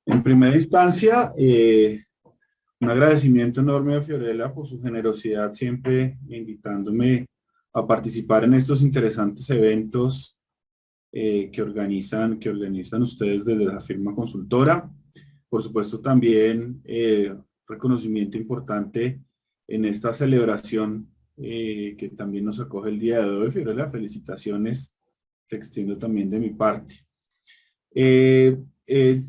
En primera instancia, un agradecimiento enorme a Fiorella por su generosidad siempre invitándome a participar en estos interesantes eventos que organizan ustedes desde la firma consultora. Por supuesto, también reconocimiento importante en esta celebración que también nos acoge el día de hoy. Fiorella, felicitaciones, te extiendo también de mi parte. Eh, eh,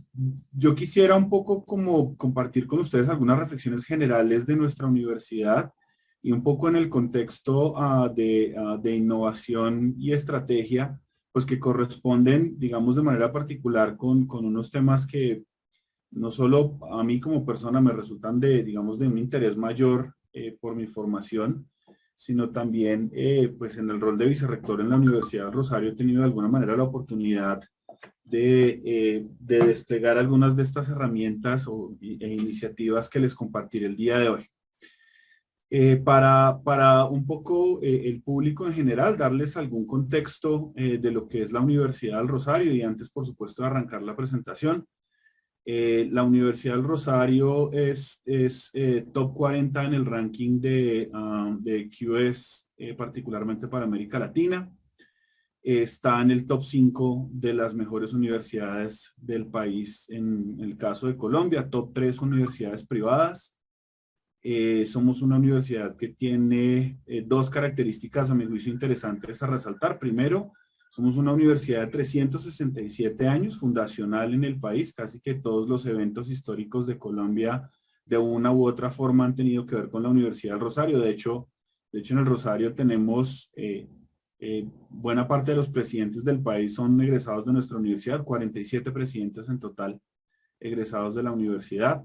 yo quisiera un poco como compartir con ustedes algunas reflexiones generales de nuestra universidad y un poco en el contexto de innovación y estrategia, pues que corresponden, digamos, de manera particular con unos temas que no solo a mí como persona me resultan de, digamos, de un interés mayor por mi formación, sino también, pues en el rol de vicerrector en la Universidad del Rosario he tenido de alguna manera la oportunidad de desplegar algunas de estas herramientas e iniciativas que les compartiré el día de hoy. Para un poco el público en general, darles algún contexto de lo que es la Universidad del Rosario y antes, por supuesto, de arrancar la presentación. La Universidad del Rosario es top 40 en el ranking de QS, particularmente para América Latina. Está en el top 5 de las mejores universidades del país en el caso de Colombia, top 3 universidades privadas. Somos una universidad que tiene dos características a mi juicio interesantes a resaltar. Primero, somos una universidad de 367 años, fundacional en el país. Casi que todos los eventos históricos de Colombia de una u otra forma han tenido que ver con la Universidad del Rosario. De hecho en el Rosario tenemos buena parte de los presidentes del país son egresados de nuestra universidad, 47 presidentes en total egresados de la universidad.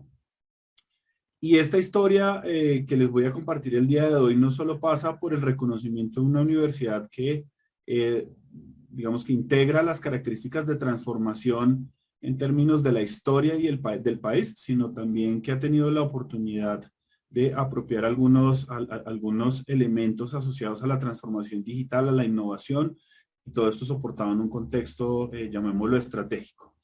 Y esta historia que les voy a compartir el día de hoy no solo pasa por el reconocimiento de una universidad que, digamos que integra las características de transformación en términos de la historia y del país, sino también que ha tenido la oportunidad de apropiar algunos elementos asociados a la transformación digital, a la innovación, y todo esto soportado en un contexto, llamémoslo estratégico.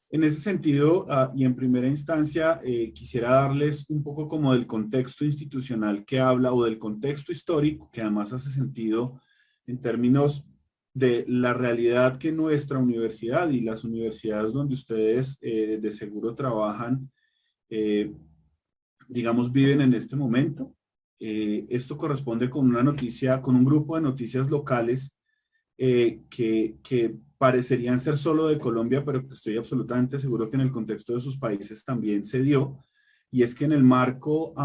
En ese sentido, y en primera instancia, quisiera darles un poco como del contexto institucional que habla o del contexto histórico, que además hace sentido en términos de la realidad que nuestra universidad y las universidades donde ustedes de seguro trabajan, eh, digamos, viven en este momento. Esto corresponde con una noticia, con un grupo de noticias locales que parecerían ser solo de Colombia, pero que estoy absolutamente seguro que en el contexto de sus países también se dio. Y es que en el marco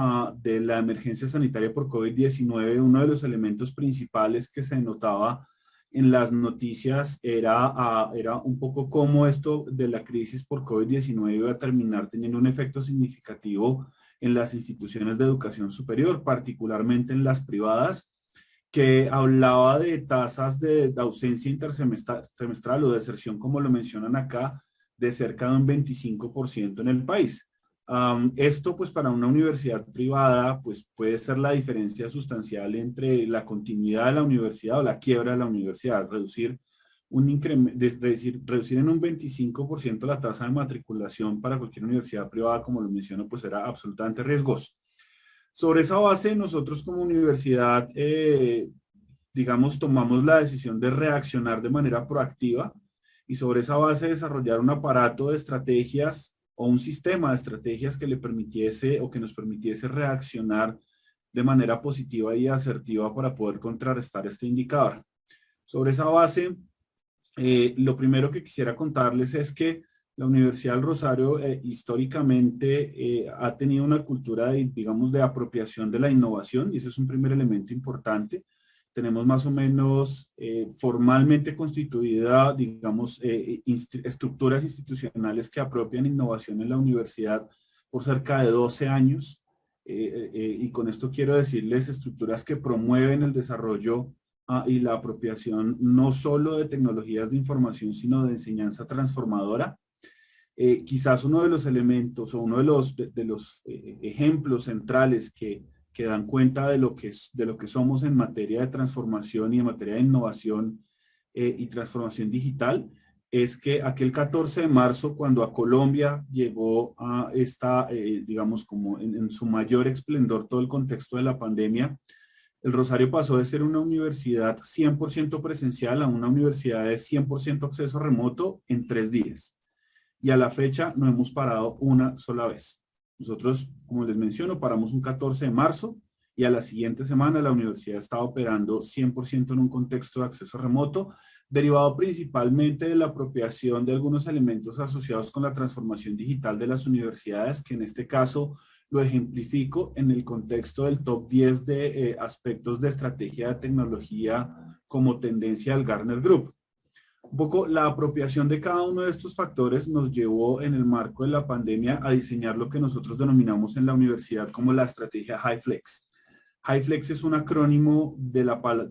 de la emergencia sanitaria por COVID-19, uno de los elementos principales que se notaba en las noticias era un poco cómo esto de la crisis por COVID-19 iba a terminar teniendo un efecto significativo en las instituciones de educación superior, particularmente en las privadas, que hablaba de tasas de ausencia intersemestral o deserción, como lo mencionan acá, de cerca de un 25% en el país. Esto, pues, para una universidad privada, pues, puede ser la diferencia sustancial entre la continuidad de la universidad o la quiebra de la universidad. Reducir en un 25% la tasa de matriculación para cualquier universidad privada, como lo menciono, pues era absolutamente riesgoso. Sobre esa base, nosotros como universidad, digamos, tomamos la decisión de reaccionar de manera proactiva y sobre esa base desarrollar un aparato de estrategias o un sistema de estrategias que le permitiese o que nos permitiese reaccionar de manera positiva y asertiva para poder contrarrestar este indicador. Sobre esa base, lo primero que quisiera contarles es que la Universidad del Rosario históricamente ha tenido una cultura, digamos, de apropiación de la innovación y ese es un primer elemento importante. Tenemos más o menos formalmente constituida, digamos, estructuras institucionales que apropian innovación en la universidad por cerca de 12 años. Y con esto quiero decirles estructuras que promueven el desarrollo y la apropiación no solo de tecnologías de información, sino de enseñanza transformadora. Quizás uno de los elementos o uno de los ejemplos centrales que dan cuenta de lo que somos en materia de transformación y en materia de innovación y transformación digital es que aquel 14 de marzo, cuando a Colombia llegó a esta, digamos, como en su mayor esplendor todo el contexto de la pandemia, el Rosario pasó de ser una universidad 100% presencial a una universidad de 100% acceso remoto en 3 días. Y a la fecha no hemos parado una sola vez. Nosotros, como les menciono, paramos un 14 de marzo y a la siguiente semana la universidad está operando 100% en un contexto de acceso remoto, derivado principalmente de la apropiación de algunos elementos asociados con la transformación digital de las universidades, que en este caso lo ejemplifico en el contexto del top 10 de aspectos de estrategia de tecnología como tendencia del Gartner Group. Un poco la apropiación de cada uno de estos factores nos llevó en el marco de la pandemia a diseñar lo que nosotros denominamos en la universidad como la estrategia HighFlex. HighFlex es un acrónimo de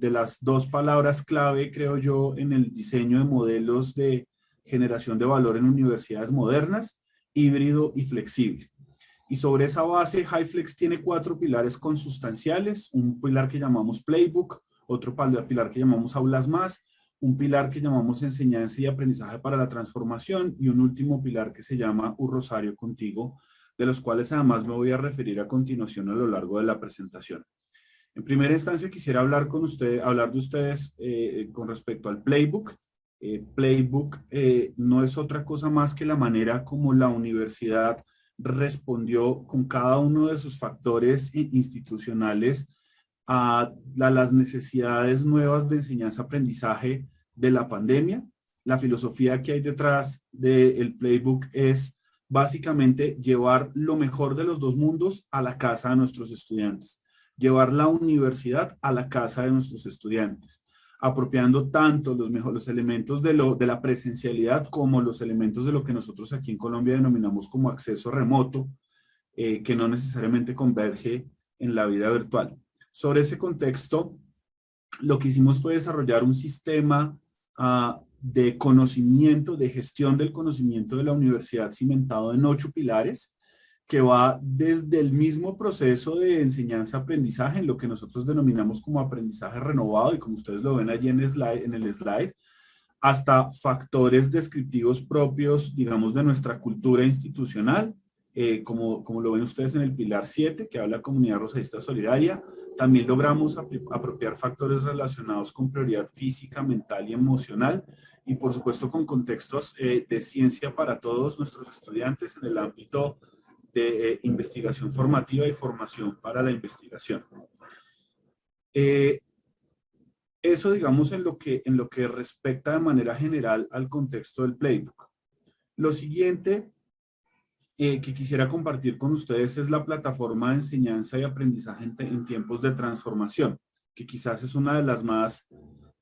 las dos palabras clave, creo yo, en el diseño de modelos de generación de valor en universidades modernas: híbrido y flexible. Y sobre esa base, HighFlex tiene 4 pilares consustanciales: un pilar que llamamos Playbook, otro pilar que llamamos Aulas Más, un pilar que llamamos Enseñanza y Aprendizaje para la Transformación, y un último pilar que se llama Un Rosario Contigo, de los cuales además me voy a referir a continuación a lo largo de la presentación. En primera instancia quisiera hablar de ustedes con respecto al Playbook. Playbook no es otra cosa más que la manera como la universidad respondió con cada uno de sus factores institucionales a las necesidades nuevas de enseñanza-aprendizaje de la pandemia. La filosofía que hay detrás del Playbook es básicamente llevar lo mejor de los dos mundos a la casa de nuestros estudiantes, llevar la universidad a la casa de nuestros estudiantes, apropiando tanto los elementos de la presencialidad como los elementos de lo que nosotros aquí en Colombia denominamos como acceso remoto, que no necesariamente converge en la vida virtual. Sobre ese contexto, lo que hicimos fue desarrollar un sistema de conocimiento, de gestión del conocimiento de la universidad cimentado en 8 pilares, que va desde el mismo proceso de enseñanza-aprendizaje, en lo que nosotros denominamos como aprendizaje renovado, y como ustedes lo ven allí en el slide, hasta factores descriptivos propios, digamos, de nuestra cultura institucional, como lo ven ustedes en el pilar 7, que habla de comunidad rosadista solidaria. También logramos apropiar factores relacionados con prioridad física, mental y emocional, y por supuesto con contextos de ciencia para todos nuestros estudiantes en el ámbito de investigación formativa y formación para la investigación. Eso, digamos, en lo que respecta de manera general al contexto del Playbook. Lo siguiente que quisiera compartir con ustedes es la plataforma de enseñanza y aprendizaje en tiempos de transformación, que quizás es una de las más,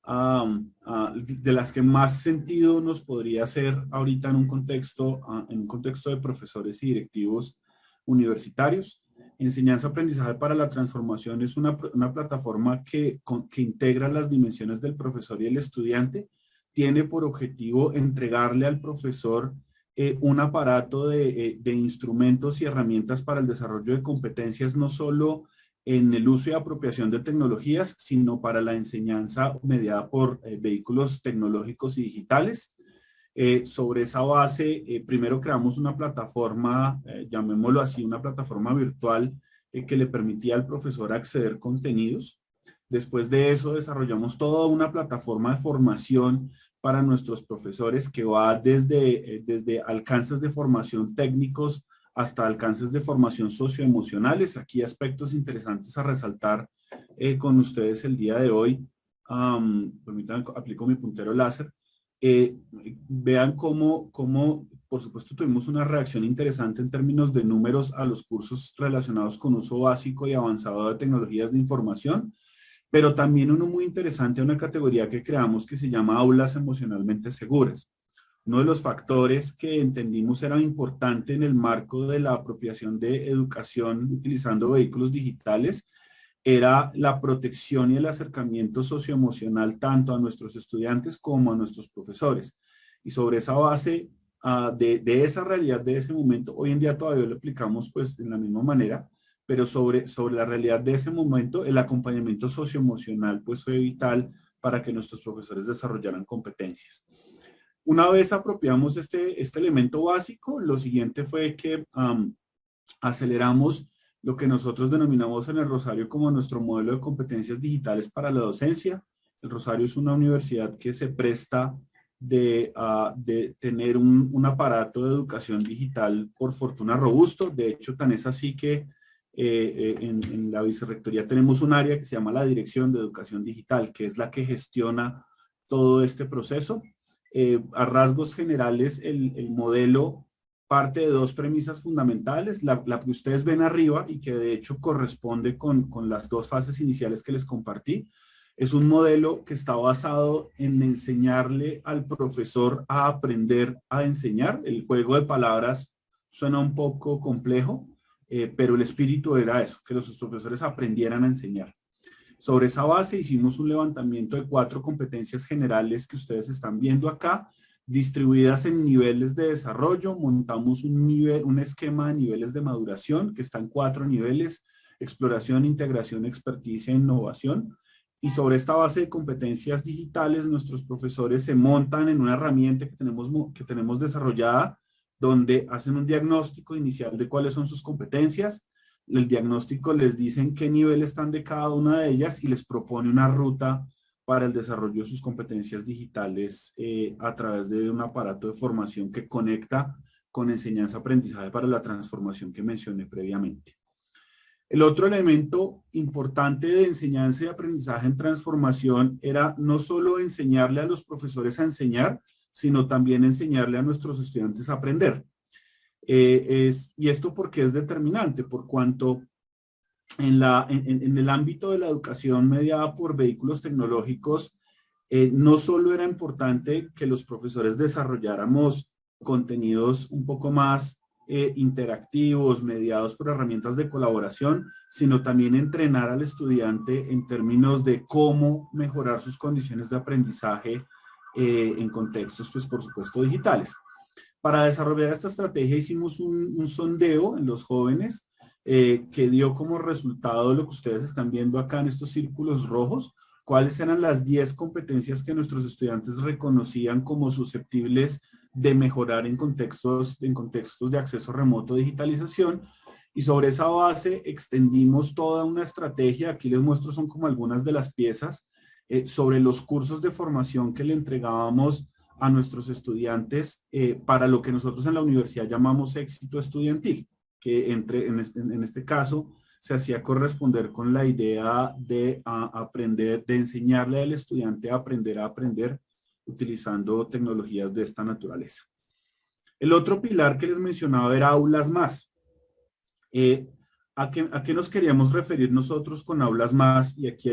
de las que más sentido nos podría hacer ahorita en un contexto de profesores y directivos universitarios. Enseñanza-aprendizaje para la transformación es una plataforma que integra las dimensiones del profesor y el estudiante. Tiene por objetivo entregarle al profesor un aparato de instrumentos y herramientas para el desarrollo de competencias, no solo en el uso y apropiación de tecnologías, sino para la enseñanza mediada por vehículos tecnológicos y digitales. Sobre esa base, primero creamos una plataforma, llamémoslo así, una plataforma virtual que le permitía al profesor acceder a contenidos. Después de eso, desarrollamos toda una plataforma de formación para nuestros profesores que va desde alcances de formación técnicos hasta alcances de formación socioemocionales. Aquí aspectos interesantes a resaltar con ustedes el día de hoy. Permítanme, aplico mi puntero láser. Vean cómo, por supuesto, tuvimos una reacción interesante en términos de números a los cursos relacionados con uso básico y avanzado de tecnologías de información, pero también uno muy interesante, una categoría que creamos que se llama aulas emocionalmente seguras. Uno de los factores que entendimos era importante en el marco de la apropiación de educación utilizando vehículos digitales era la protección y el acercamiento socioemocional tanto a nuestros estudiantes como a nuestros profesores. Y sobre esa base de esa realidad de ese momento, hoy en día todavía lo aplicamos pues en la misma manera, pero sobre la realidad de ese momento, el acompañamiento socioemocional pues fue vital para que nuestros profesores desarrollaran competencias. Una vez apropiamos este elemento básico, lo siguiente fue que aceleramos lo que nosotros denominamos en el Rosario como nuestro modelo de competencias digitales para la docencia. El Rosario es una universidad que se presta de tener un aparato de educación digital por fortuna robusto. De hecho, tan es así que en la vicerrectoría tenemos un área que se llama la Dirección de Educación Digital, que es la que gestiona todo este proceso. A rasgos generales, el modelo parte de dos premisas fundamentales, la que ustedes ven arriba y que de hecho corresponde con las dos fases iniciales que les compartí. Es un modelo que está basado en enseñarle al profesor a aprender a enseñar. El juego de palabras suena un poco complejo, pero el espíritu era eso, que los profesores aprendieran a enseñar. Sobre esa base hicimos un levantamiento de 4 competencias generales que ustedes están viendo acá, distribuidas en niveles de desarrollo. Montamos un esquema de niveles de maduración que está en 4 niveles: exploración, integración, experticia e innovación. Y sobre esta base de competencias digitales, nuestros profesores se montan en una herramienta que tenemos desarrollada, donde hacen un diagnóstico inicial de cuáles son sus competencias. El diagnóstico les dice en qué nivel están de cada una de ellas y les propone una ruta para el desarrollo de sus competencias digitales a través de un aparato de formación que conecta con enseñanza-aprendizaje para la transformación que mencioné previamente. El otro elemento importante de enseñanza y aprendizaje en transformación era no solo enseñarle a los profesores a enseñar, sino también enseñarle a nuestros estudiantes a aprender. Y esto porque es determinante, por cuanto en el ámbito de la educación mediada por vehículos tecnológicos, no solo era importante que los profesores desarrolláramos contenidos un poco más interactivos, mediados por herramientas de colaboración, sino también entrenar al estudiante en términos de cómo mejorar sus condiciones de aprendizaje en contextos, pues por supuesto, digitales. Para desarrollar esta estrategia hicimos un sondeo en los jóvenes que dio como resultado lo que ustedes están viendo acá en estos círculos rojos, cuáles eran las 10 competencias que nuestros estudiantes reconocían como susceptibles de mejorar en contextos de acceso remoto, digitalización, y sobre esa base extendimos toda una estrategia. Aquí les muestro, son como algunas de las piezas, sobre los cursos de formación que le entregábamos a nuestros estudiantes para lo que nosotros en la universidad llamamos éxito estudiantil, que en este caso se hacía corresponder con la idea de aprender, de enseñarle al estudiante a aprender utilizando tecnologías de esta naturaleza. El otro pilar que les mencionaba era aulas más. ¿A qué nos queríamos referir nosotros con aulas más? Y aquí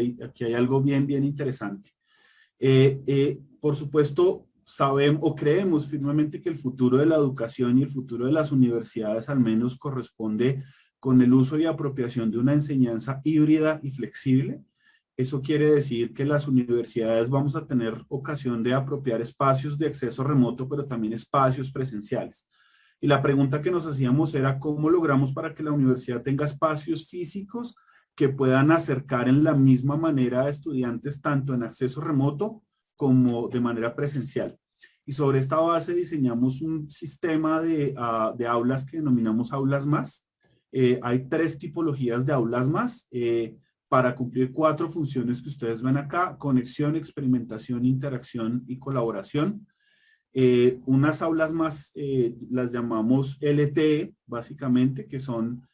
hay algo bien interesante. Por supuesto, sabemos o creemos firmemente que el futuro de la educación y el futuro de las universidades al menos corresponde con el uso y apropiación de una enseñanza híbrida y flexible. Eso quiere decir que las universidades vamos a tener ocasión de apropiar espacios de acceso remoto, pero también espacios presenciales. Y la pregunta que nos hacíamos era cómo logramos para que la universidad tenga espacios físicos que puedan acercar en la misma manera a estudiantes tanto en acceso remoto como de manera presencial. Y sobre esta base diseñamos un sistema de aulas que denominamos aulas más. Hay 3 tipologías de aulas más para cumplir 4 funciones que ustedes ven acá: conexión, experimentación, interacción y colaboración. Unas aulas más las llamamos LTE, básicamente, que son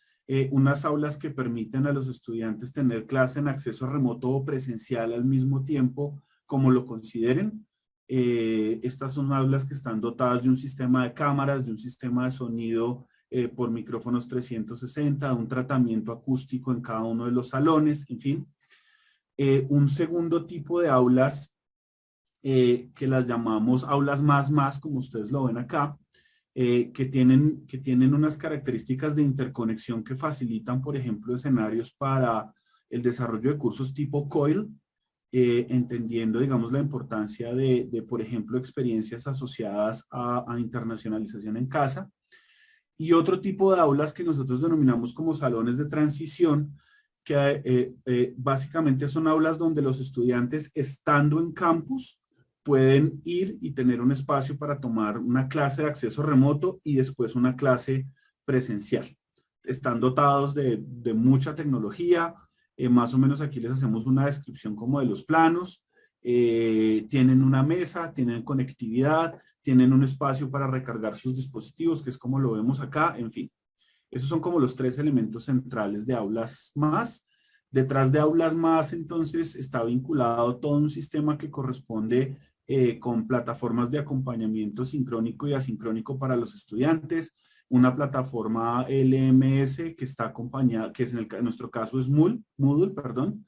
unas aulas que permiten a los estudiantes tener clase en acceso remoto o presencial al mismo tiempo, como lo consideren. Estas son aulas que están dotadas de un sistema de cámaras, de un sistema de sonido por micrófonos 360, de un tratamiento acústico en cada uno de los salones, en fin. Un segundo tipo de aulas que las llamamos aulas más, como ustedes lo ven acá, que tienen unas características de interconexión que facilitan, por ejemplo, escenarios para el desarrollo de cursos tipo COIL, entendiendo, digamos, la importancia de, por ejemplo, experiencias asociadas a internacionalización en casa. Y otro tipo de aulas que nosotros denominamos como salones de transición, que básicamente son aulas donde los estudiantes, estando en campus, pueden ir y tener un espacio para tomar una clase de acceso remoto y después una clase presencial. Están dotados de mucha tecnología, más o menos aquí les hacemos una descripción como de los planos, tienen una mesa, tienen conectividad, tienen un espacio para recargar sus dispositivos, que es como lo vemos acá, en fin. Esos son como los 3 elementos centrales de Aulas Más. Detrás de Aulas Más, entonces, está vinculado todo un sistema que corresponde con plataformas de acompañamiento sincrónico y asincrónico para los estudiantes, una plataforma LMS que está acompañada, que es en nuestro caso es Moodle, perdón.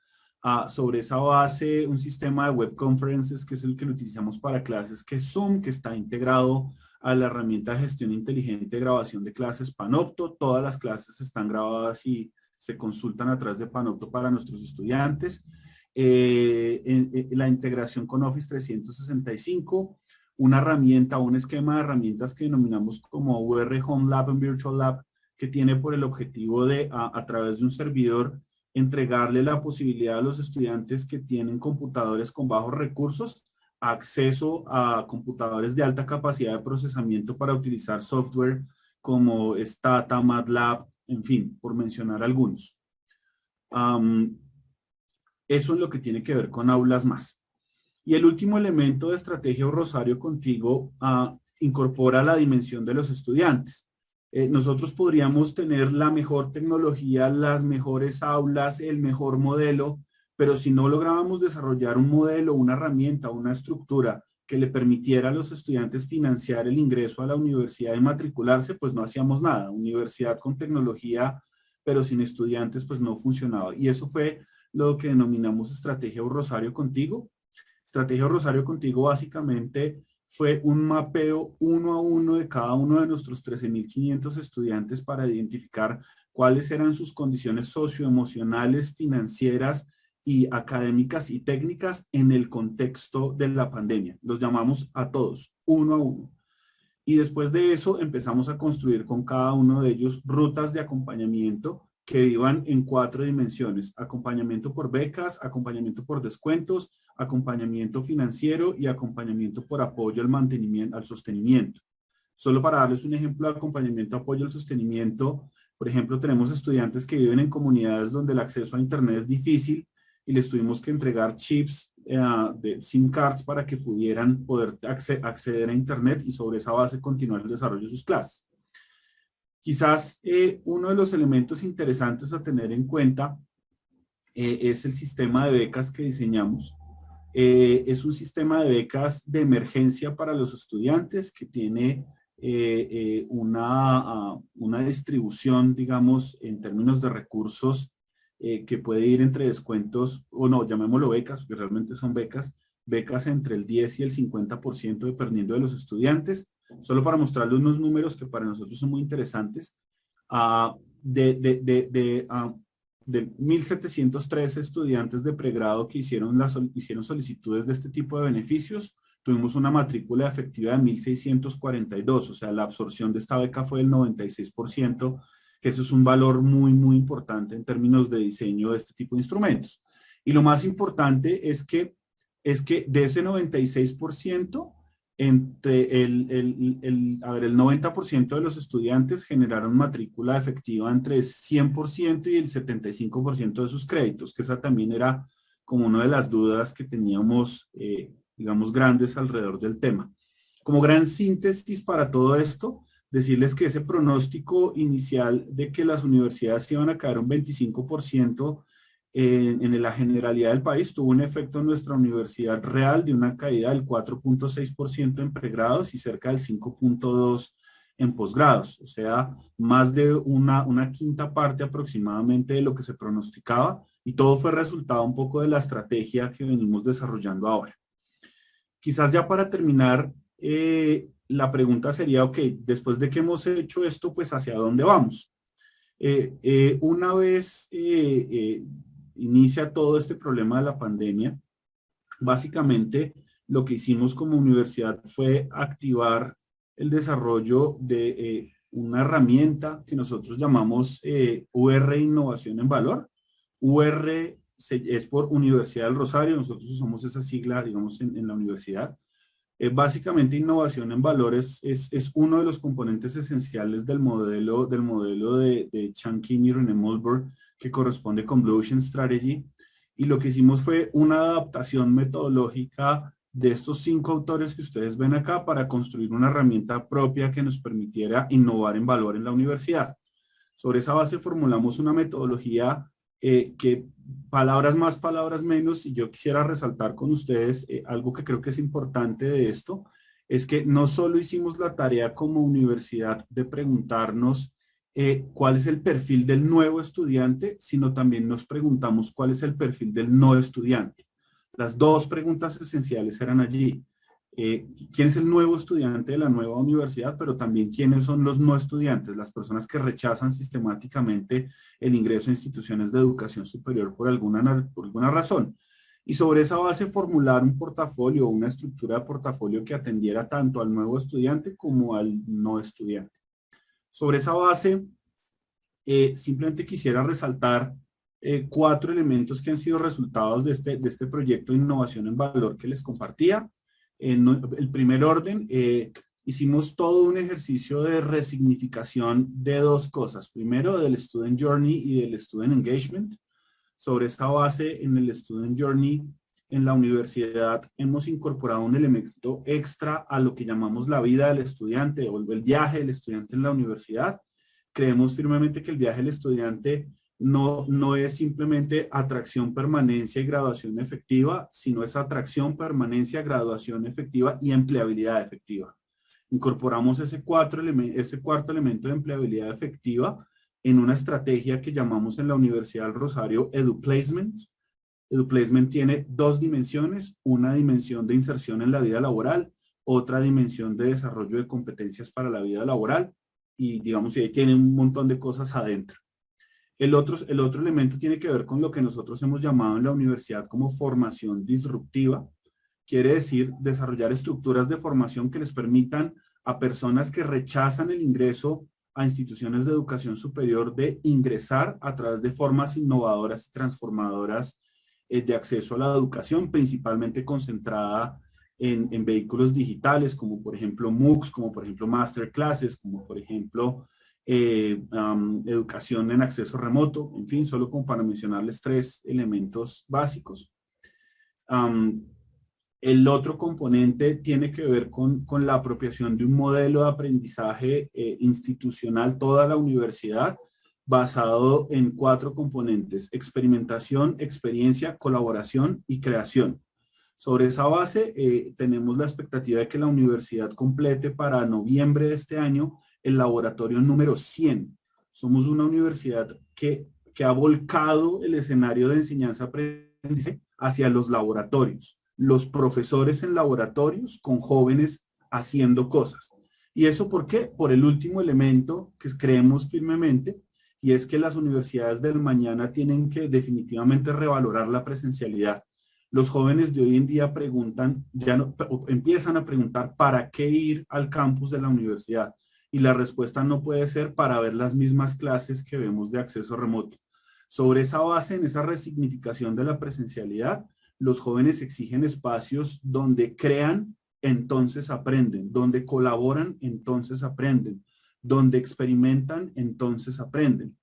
Sobre esa base, un sistema de web conferences que es el que lo utilizamos para clases, que es Zoom, que está integrado a la herramienta de gestión inteligente de grabación de clases Panopto. Todas las clases están grabadas y se consultan a través de Panopto para nuestros estudiantes. La integración con Office 365, una herramienta, un esquema de herramientas que denominamos como UR Home Lab and Virtual Lab, que tiene por el objetivo de, a través de un servidor, entregarle la posibilidad a los estudiantes que tienen computadores con bajos recursos, acceso a computadores de alta capacidad de procesamiento para utilizar software como Stata, MATLAB, en fin, por mencionar algunos. Eso es lo que tiene que ver con Aulas Más. Y el último elemento de Estrategia Rosario Contigo incorpora la dimensión de los estudiantes. Nosotros podríamos tener la mejor tecnología, las mejores aulas, el mejor modelo, pero si no lográbamos desarrollar un modelo, una herramienta, una estructura que le permitiera a los estudiantes financiar el ingreso a la universidad y matricularse, pues no hacíamos nada. Universidad con tecnología, pero sin estudiantes, pues no funcionaba. Y eso fue lo que denominamos Estrategia Rosario Contigo. Estrategia Rosario Contigo básicamente fue un mapeo 1 a 1 de cada uno de nuestros 13.500 estudiantes para identificar cuáles eran sus condiciones socioemocionales, financieras y académicas y técnicas en el contexto de la pandemia. Los llamamos a todos, 1 a 1. Y después de eso empezamos a construir con cada uno de ellos rutas de acompañamiento que iban en 4 dimensiones: acompañamiento por becas, acompañamiento por descuentos, acompañamiento financiero y acompañamiento por apoyo al mantenimiento, al sostenimiento. Solo para darles un ejemplo de acompañamiento, apoyo al sostenimiento, por ejemplo, tenemos estudiantes que viven en comunidades donde el acceso a internet es difícil y les tuvimos que entregar chips de SIM cards para que pudieran poder acceder a internet y sobre esa base continuar el desarrollo de sus clases. Quizás uno de los elementos interesantes a tener en cuenta es el sistema de becas que diseñamos. Es un sistema de becas de emergencia para los estudiantes que tiene una distribución, digamos, en términos de recursos que puede ir entre descuentos, o no, llamémoslo becas, porque realmente son becas entre el 10 y el 50% dependiendo de los estudiantes. Solo para mostrarles unos números que para nosotros son muy interesantes. De 1.703 estudiantes de pregrado que hicieron solicitudes de este tipo de beneficios, tuvimos una matrícula efectiva de 1.642, o sea, la absorción de esta beca fue del 96%, que eso es un valor muy, muy importante en términos de diseño de este tipo de instrumentos. Y lo más importante es que de ese 96%, entre el 90% de los estudiantes generaron matrícula efectiva entre 100% y el 75% de sus créditos, que esa también era como una de las dudas que teníamos, digamos, grandes alrededor del tema. Como gran síntesis para todo esto, decirles que ese pronóstico inicial de que las universidades iban a caer un 25% en la generalidad del país tuvo un efecto en nuestra universidad real de una caída del 4.6% en pregrados y cerca del 5.2% en posgrados, o sea, más de una quinta parte aproximadamente de lo que se pronosticaba, y todo fue resultado un poco de la estrategia que venimos desarrollando ahora. Quizás ya para terminar, la pregunta sería, ok, después de que hemos hecho esto, pues ¿hacia dónde vamos? Una vez inicia todo este problema de la pandemia, básicamente lo que hicimos como universidad fue activar el desarrollo de una herramienta que nosotros llamamos UR Innovación en Valor. UR es por Universidad del Rosario, nosotros usamos esa sigla, digamos, en la universidad. Básicamente, innovación en valores es uno de los componentes esenciales del modelo de Chunkin y René Mulberg, que corresponde con Blue Ocean Strategy. Y lo que hicimos fue una adaptación metodológica de estos 5 autores que ustedes ven acá para construir una herramienta propia que nos permitiera innovar en valor en la universidad. Sobre esa base formulamos una metodología que palabras más, palabras menos, y yo quisiera resaltar con ustedes algo que creo que es importante de esto, es que no solo hicimos la tarea como universidad de preguntarnos cuál es el perfil del nuevo estudiante, sino también nos preguntamos cuál es el perfil del no estudiante. Las dos preguntas esenciales eran allí. ¿Quién es el nuevo estudiante de la nueva universidad? Pero también quiénes son los no estudiantes, las personas que rechazan sistemáticamente el ingreso a instituciones de educación superior por alguna razón. Y sobre esa base formular un portafolio, una estructura de portafolio que atendiera tanto al nuevo estudiante como al no estudiante. Sobre esa base, simplemente quisiera resaltar 4 elementos que han sido resultados de este proyecto de innovación en valor que les compartía. En el primer orden, hicimos todo un ejercicio de resignificación de 2 cosas. Primero, del Student Journey y del Student Engagement. Sobre esta base, en el Student Journey, en la universidad, hemos incorporado un elemento extra a lo que llamamos la vida del estudiante o el viaje del estudiante en la universidad. Creemos firmemente que el viaje del estudiante no es simplemente atracción, permanencia y graduación efectiva, sino es atracción, permanencia, graduación efectiva y empleabilidad efectiva. Incorporamos ese cuarto elemento de empleabilidad efectiva en una estrategia que llamamos en la Universidad del Rosario EduPlacement. EduPlacement tiene 2 dimensiones, una dimensión de inserción en la vida laboral, otra dimensión de desarrollo de competencias para la vida laboral, y digamos, ahí tiene un montón de cosas adentro. El otro elemento tiene que ver con lo que nosotros hemos llamado en la universidad como formación disruptiva. Quiere decir desarrollar estructuras de formación que les permitan a personas que rechazan el ingreso a instituciones de educación superior de ingresar a través de formas innovadoras y transformadoras de acceso a la educación, principalmente concentrada en vehículos digitales, como por ejemplo MOOCs, como por ejemplo Masterclasses, como por ejemplo educación en acceso remoto, en fin, solo como para mencionarles 3 elementos básicos. El otro componente tiene que ver con la apropiación de un modelo de aprendizaje institucional, toda la universidad, basado en 4 componentes: experimentación, experiencia, colaboración y creación. Sobre esa base, tenemos la expectativa de que la universidad complete para noviembre de este año el laboratorio número 100. Somos una universidad que ha volcado el escenario de enseñanza-aprendizaje hacia los laboratorios. Los profesores en laboratorios con jóvenes haciendo cosas. ¿Y eso por qué? Por el último elemento que creemos firmemente, y es que las universidades del mañana tienen que definitivamente revalorar la presencialidad. Los jóvenes de hoy en día preguntan, empiezan a preguntar ¿para qué ir al campus de la universidad? Y la respuesta no puede ser para ver las mismas clases que vemos de acceso remoto. Sobre esa base, en esa resignificación de la presencialidad, los jóvenes exigen espacios donde crean, entonces aprenden, donde colaboran, entonces aprenden, donde experimentan, entonces aprenden.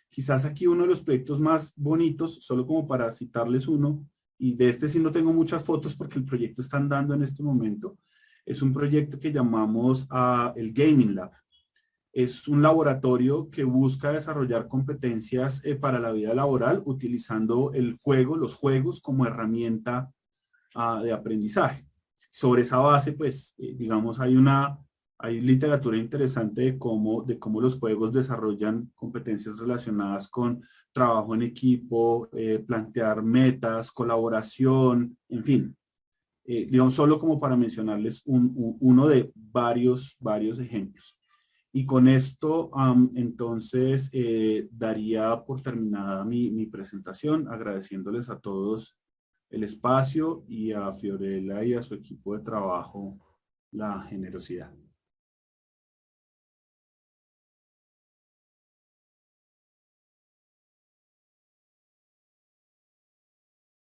Quizás aquí uno de los proyectos más bonitos, solo como para citarles uno, y de este sí no tengo muchas fotos porque el proyecto está andando en este momento, es un proyecto que llamamos el Gaming Lab. Es un laboratorio que busca desarrollar competencias para la vida laboral utilizando los juegos como herramienta de aprendizaje. Sobre esa base, pues, digamos, hay literatura interesante de cómo los juegos desarrollan competencias relacionadas con trabajo en equipo, plantear metas, colaboración, en fin. Digamos, solo como para mencionarles uno de varios ejemplos. Y con esto, entonces, daría por terminada mi presentación, agradeciéndoles a todos el espacio y a Fiorella y a su equipo de trabajo la generosidad.